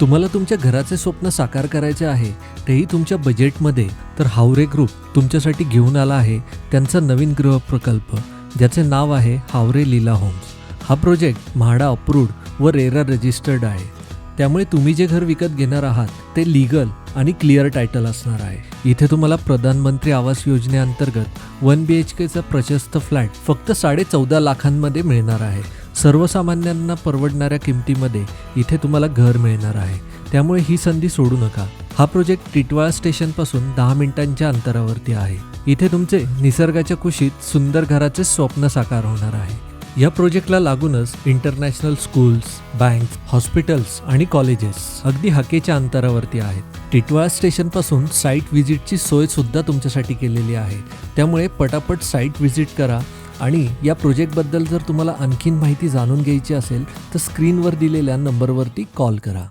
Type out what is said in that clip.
तुम्हाला तुमच्या घराचे स्वप्न साकार करायचे आहे, तेही तुमच्या बजेटमध्ये, तर हावरे ग्रुप तुमच्यासाठी घेऊन आला आहे त्यांचा नवीन गृह प्रकल्प, ज्याचे नाव आहे हावरे लीला होम्स. हा प्रोजेक्ट म्हाडा अप्रूव्ड व रेरा रजिस्टर्ड आहे. त्यामुळे तुम्ही जे घर विकत घेणार आहात ते लीगल आणि क्लिअर टायटल असणार आहे. इथे तुम्हाला प्रधानमंत्री आवास योजनेअंतर्गत 1 BHKचा प्रशस्त फ्लॅट फक्त 14.5 लाखांमध्ये मिळणार आहे. सर्वसामान्यांना परवडणाऱ्या किमतीमध्ये इथे तुम्हाला घर मिळणार आहे. त्यामुळे ही संधी सोडू नका. हा प्रोजेक्ट टिटवाळा स्टेशनपासून 10 मिनिटांच्या अंतरावरती आहे. इथे तुमचे निसर्गाच्या कुशीत सुंदर घराचे स्वप्न साकार होणार आहे. या प्रोजेक्टला लागूनच इंटरनॅशनल स्कूल्स, बँक्स, हॉस्पिटल्स आणि कॉलेजेस अगदी हाकेच्या अंतरावरती आहेत. टिटवाळा स्टेशनपासून साईट व्हिजिटची सोय सुद्धा तुमच्यासाठी केलेली आहे. त्यामुळे पटापट साईट व्हिजिट करा आणि या प्रोजेक्टबद्दल जर तुम्हाला आणखीन माहिती जाणून घ्यायची असेल तर स्क्रीनवर दिलेल्या नंबरवरती कॉल करा.